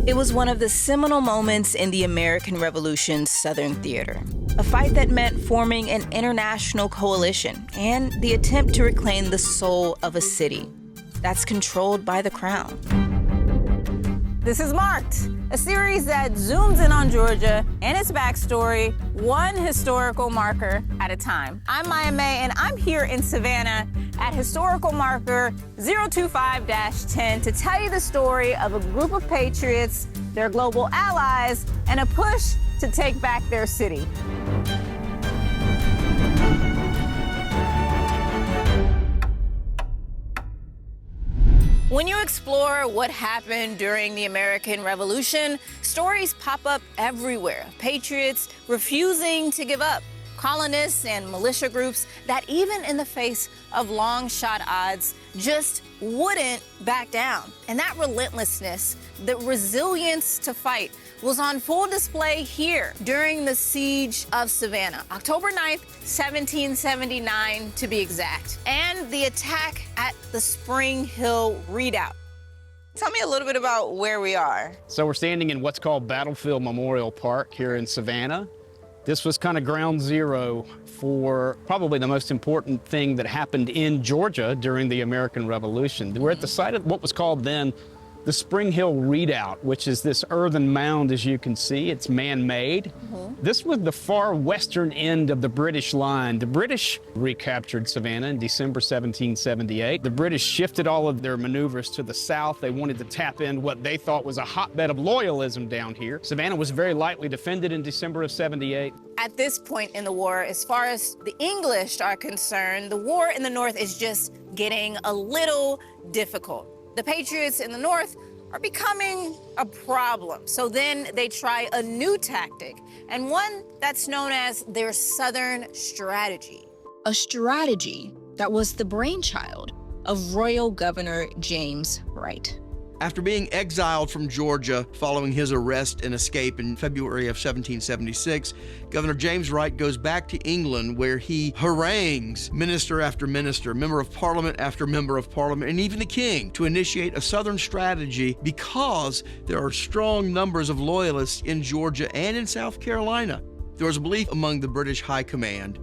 It was one of the seminal moments in the American Revolution's Southern theater, a fight that meant forming an international coalition and the attempt to reclaim the soul of a city that's controlled by the crown. This is Marked, a series that zooms in on Georgia and its backstory, one historical marker at a time. I'm Maya May, and I'm here in Savannah at historical marker 025-10 to tell you the story of a group of patriots, their global allies, and a push to take back their city. When you explore what happened during the American Revolution, stories pop up everywhere. Patriots refusing to give up, colonists and militia groups that even in the face of long shot odds just wouldn't back down. And that relentlessness, the resilience to fight, was on full display here during the Siege of Savannah, October 9th, 1779 to be exact, and the attack at the Spring Hill Redoubt. Tell me a little bit about where we are. So we're standing in what's called Battlefield Memorial Park here in Savannah. This was kind of ground zero for probably the most important thing that happened in Georgia during the American Revolution. We're at the site of what was called then the Spring Hill Redoubt, which is this earthen mound, as you can see. It's man-made. This was the far western end of the British line. The British recaptured Savannah in December 1778. The British shifted all of their maneuvers to the south. They wanted to tap in what they thought was a hotbed of loyalism down here. Savannah was very lightly defended in December of 78. At this point in the war, as far as the English are concerned, the war in the North is just getting a little difficult. The Patriots in the North are becoming a problem. So then they try a new tactic, and one that's known as their Southern strategy. A strategy that was the brainchild of Royal Governor James Wright. After being exiled from Georgia following his arrest and escape in February of 1776, Governor James Wright goes back to England, where he harangues minister after minister, member of parliament after member of parliament, and even the king to initiate a Southern strategy because there are strong numbers of loyalists in Georgia and in South Carolina. There was a belief among the British High Command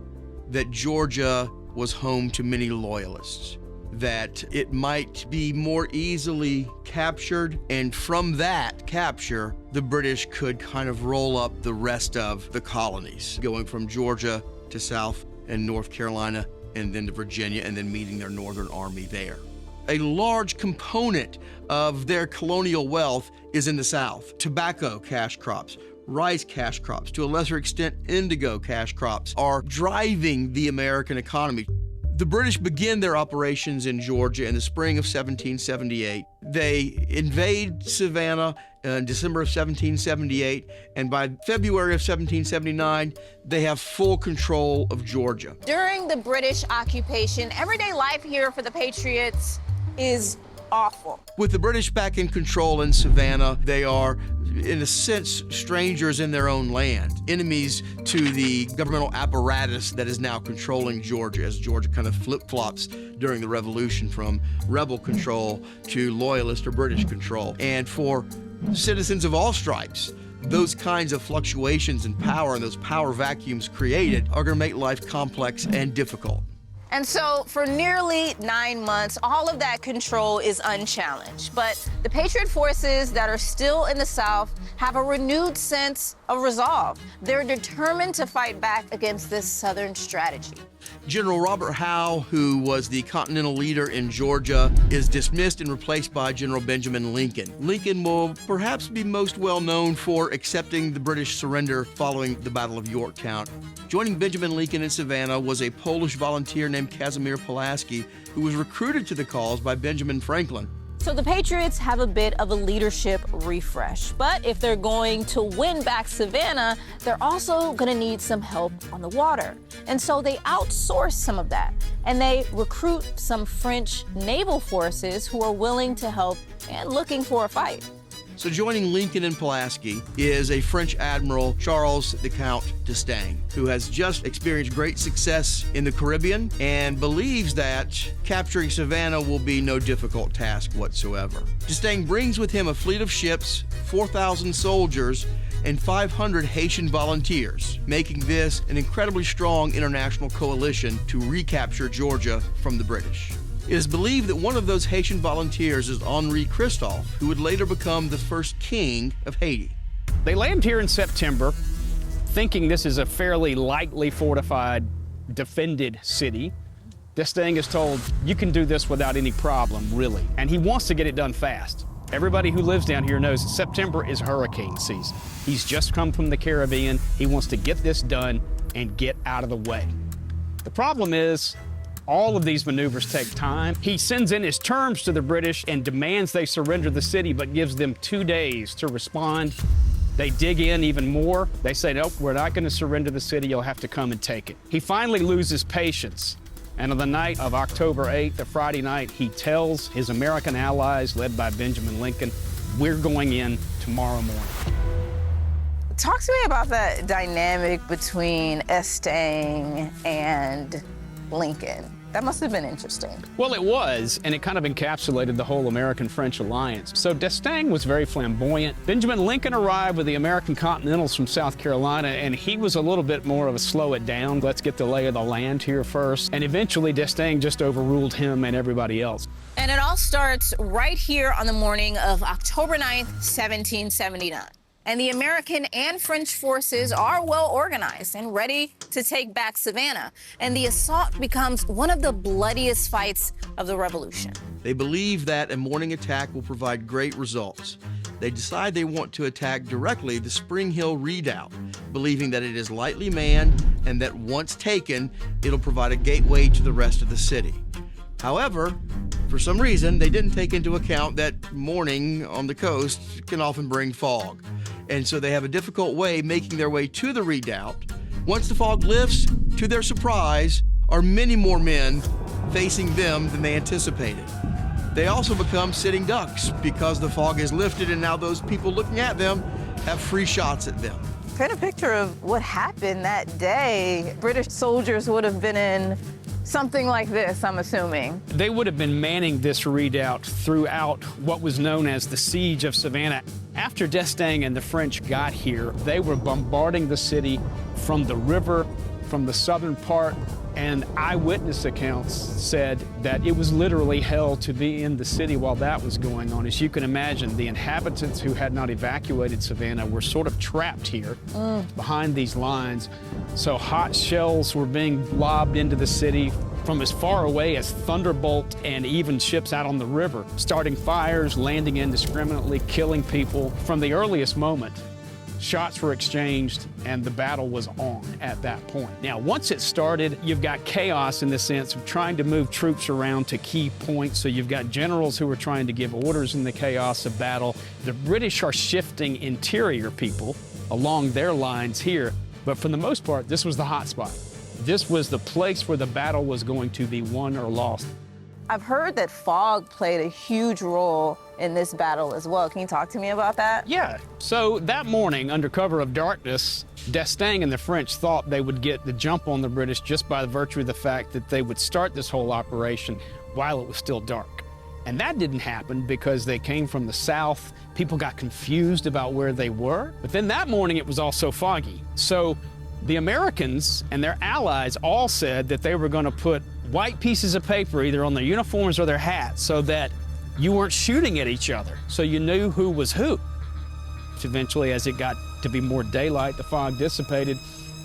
that Georgia was home to many loyalists, that it might be more easily captured, and from that capture, the British could kind of roll up the rest of the colonies, going from Georgia to South and North Carolina, and then to Virginia, and then meeting their northern army there. A large component of their colonial wealth is in the South. Tobacco cash crops, rice cash crops, to a lesser extent indigo cash crops, are driving the American economy. The British begin their operations in Georgia in the spring of 1778. They invade Savannah in December of 1778, and by February of 1779, they have full control of Georgia. During the British occupation, everyday life here for the Patriots is awful. With the British back in control in Savannah, they are, in a sense, strangers in their own land, enemies to the governmental apparatus that is now controlling Georgia, as Georgia kind of flip-flops during the Revolution from rebel control to loyalist or British control. And for citizens of all stripes, those kinds of fluctuations in power and those power vacuums created are going to make life complex and difficult. And so for nearly 9 months, all of that control is unchallenged. But the Patriot forces that are still in the South have a renewed sense of resolve. They're determined to fight back against this Southern strategy. General Robert Howe, who was the Continental leader in Georgia, is dismissed and replaced by General Benjamin Lincoln. Lincoln will perhaps be most well known for accepting the British surrender following the Battle of Yorktown. Joining Benjamin Lincoln in Savannah was a Polish volunteer named Casimir Pulaski, who was recruited to the cause by Benjamin Franklin. So the Patriots have a bit of a leadership refresh. But if they're going to win back Savannah, they're also going to need some help on the water. And so they outsource some of that, and they recruit some French naval forces who are willing to help and looking for a fight. So joining Lincoln and Pulaski is a French Admiral, Charles the Count d'Estaing, who has just experienced great success in the Caribbean and believes that capturing Savannah will be no difficult task whatsoever. D'Estaing brings with him a fleet of ships, 4,000 soldiers, and 500 Haitian volunteers, making this an incredibly strong international coalition to recapture Georgia from the British. It is believed that one of those Haitian volunteers is Henri Christophe, who would later become the first king of Haiti. They land here in September, thinking this is a fairly lightly fortified, defended city. D'Estaing is told, you can do this without any problem, really. And he wants to get it done fast. Everybody who lives down here knows that September is hurricane season. He's just come from the Caribbean. He wants to get this done and get out of the way. The problem is, all of these maneuvers take time. He sends in his terms to the British and demands they surrender the city, but gives them 2 days to respond. They dig in even more. They say, nope, we're not going to surrender the city. You'll have to come and take it. He finally loses patience. And on the night of October 8th, the Friday night, he tells his American allies, led by Benjamin Lincoln, we're going in tomorrow morning. Talk to me about that dynamic between D'Estaing and Lincoln. That must have been interesting. Well, it was, and it kind of encapsulated the whole American-French alliance. So D'Estaing was very flamboyant. Benjamin Lincoln arrived with the American Continentals from South Carolina, and he was a little bit more of a slow it down. Let's get the lay of the land here first. And eventually D'Estaing just overruled him and everybody else. And it all starts right here on the morning of October 9th, 1779. And the American and French forces are well organized and ready to take back Savannah. And the assault becomes one of the bloodiest fights of the Revolution. They believe that a morning attack will provide great results. They decide they want to attack directly the Spring Hill Redoubt, believing that it is lightly manned and that once taken, it'll provide a gateway to the rest of the city. However, for some reason, they didn't take into account that morning on the coast can often bring fog. And so they have a difficult way making their way to the redoubt. Once the fog lifts, to their surprise, are many more men facing them than they anticipated. They also become sitting ducks because the fog is lifted and now those people looking at them have free shots at them. Paint a picture of what happened that day. British soldiers would have been in something like this, I'm assuming. They would have been manning this redoubt throughout what was known as the Siege of Savannah. After D'Estaing and the French got here, they were bombarding the city from the river, from the southern part, and eyewitness accounts said that it was literally hell to be in the city while that was going on. As you can imagine, the inhabitants who had not evacuated Savannah were sort of trapped here behind these lines. So hot shells were being lobbed into the city from as far away as Thunderbolt and even ships out on the river, starting fires, landing indiscriminately, killing people. From the earliest moment, shots were exchanged and the battle was on at that point. Now, once it started, you've got chaos in the sense of trying to move troops around to key points. So you've got generals who are trying to give orders in the chaos of battle. The British are shifting interior people along their lines here. But for the most part, this was the hot spot. This was the place where the battle was going to be won or lost. I've heard that fog played a huge role in this battle as well. Can you talk to me about that? Yeah. So that morning, under cover of darkness, D'Estaing and the French thought they would get the jump on the British just by virtue of the fact that they would start this whole operation while it was still dark. And that didn't happen because they came from the south. People got confused about where they were. But then that morning, it was also foggy. So the Americans and their allies all said that they were going to put white pieces of paper either on their uniforms or their hats so that you weren't shooting at each other, so you knew who was who. Eventually, as it got to be more daylight, the fog dissipated.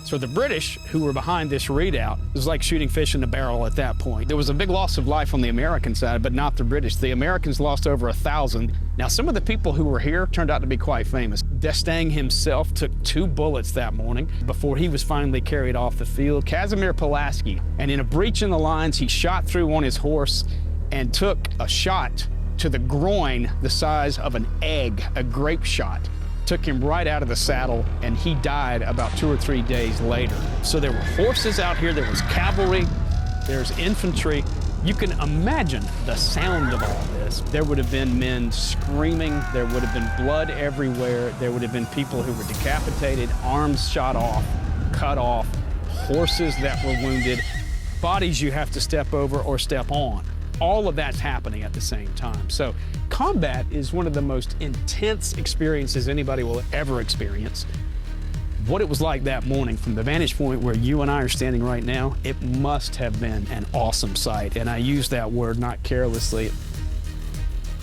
So the British, who were behind this redoubt, it was like shooting fish in a barrel at that point. There was a big loss of life on the American side, but not the British. The Americans lost over 1,000. Now, some of the people who were here turned out to be quite famous. D'Estaing himself took 2 bullets that morning before he was finally carried off the field. Casimir Pulaski, and in a breach in the lines, he shot through on his horse and took a shot to the groin the size of an egg, a grape shot. Took him right out of the saddle, and he died about 2 or 3 days later. So there were horses out here, there was cavalry, there's infantry, You can imagine the sound of all this. There would have been men screaming, there would have been blood everywhere, there would have been people who were decapitated, arms shot off, cut off, horses that were wounded, bodies you have to step over or step on. All of that's happening at the same time. So combat is one of the most intense experiences anybody will ever experience. What it was like that morning from the vantage point where you and I are standing right now, it must have been an awesome sight. And I use that word not carelessly.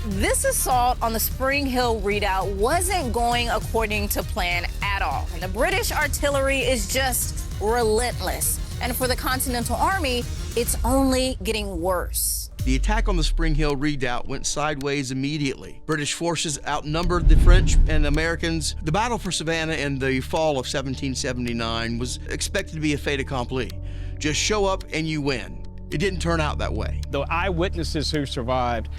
This assault on the Spring Hill Redoubt wasn't going according to plan at all. And the British artillery is just relentless. And for the Continental Army, it's only getting worse. The attack on the Spring Hill Redoubt went sideways immediately. British forces outnumbered the French and Americans. The battle for Savannah in the fall of 1779 was expected to be a fait accompli. Just show up and you win. It didn't turn out that way. The eyewitnesses who survived,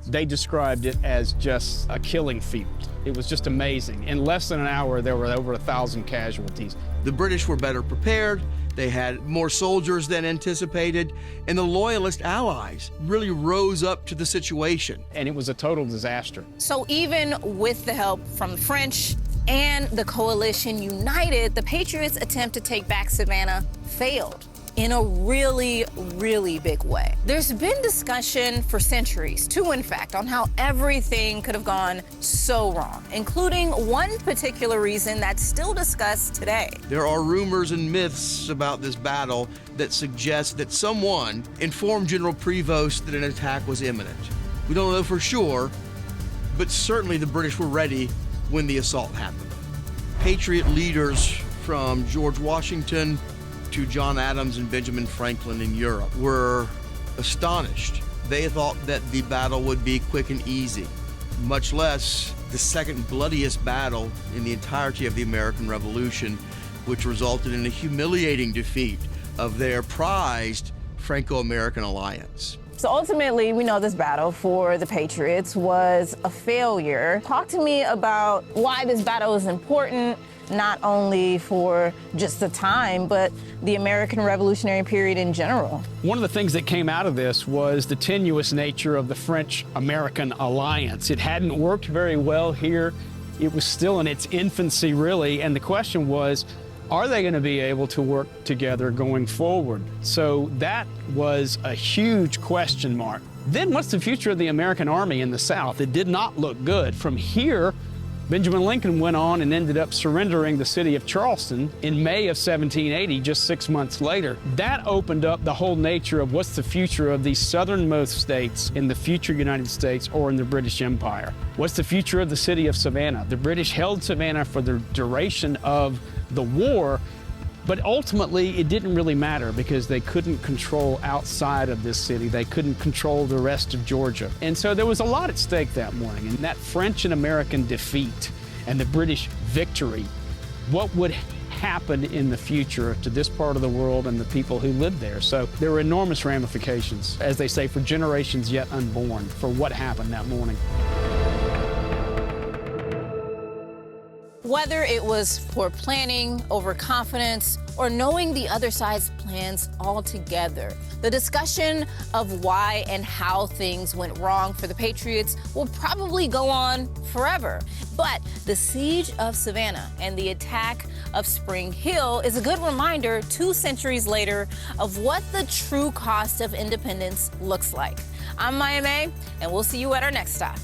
they described it as just a killing field. It was just amazing. In less than an hour, there were over 1,000 casualties. The British were better prepared. They had more soldiers than anticipated, and the Loyalist allies really rose up to the situation. And it was a total disaster. So even with the help from the French and the coalition united, the Patriots' attempt to take back Savannah failed in a really, really big way. There's been discussion for centuries, too, in fact, on how everything could have gone so wrong, including one particular reason that's still discussed today. There are rumors and myths about this battle that suggest that someone informed General Prevost that an attack was imminent. We don't know for sure, but certainly the British were ready when the assault happened. Patriot leaders from George Washington to John Adams and Benjamin Franklin in Europe were astonished. They thought that the battle would be quick and easy, much less the second bloodiest battle in the entirety of the American Revolution, which resulted in a humiliating defeat of their prized Franco-American alliance. So ultimately, we know this battle for the Patriots was a failure. Talk to me about why this battle is important, not only for just the time, but the American Revolutionary period in general. One of the things that came out of this was the tenuous nature of the French-American alliance. It hadn't worked very well here. It was still in its infancy, really, and the question was, are they going to be able to work together going forward? So that was a huge question mark. Then what's the future of the American Army in the South? It did not look good. From here, Benjamin Lincoln went on and ended up surrendering the city of Charleston in May of 1780, just 6 months later. That opened up the whole nature of what's the future of these southernmost states in the future United States or in the British Empire. What's the future of the city of Savannah? The British held Savannah for the duration of the war, but ultimately it didn't really matter because they couldn't control outside of this city. They couldn't control the rest of Georgia. And so there was a lot at stake that morning. And that French and American defeat and the British victory, what would happen in the future to this part of the world and the people who lived there? So there were enormous ramifications, as they say, for generations yet unborn, for what happened that morning. Whether it was poor planning, overconfidence, or knowing the other side's plans altogether, the discussion of why and how things went wrong for the Patriots will probably go on forever. But the siege of Savannah and the attack of Spring Hill is a good reminder 2 centuries later of what the true cost of independence looks like. I'm Maya May, and we'll see you at our next stop.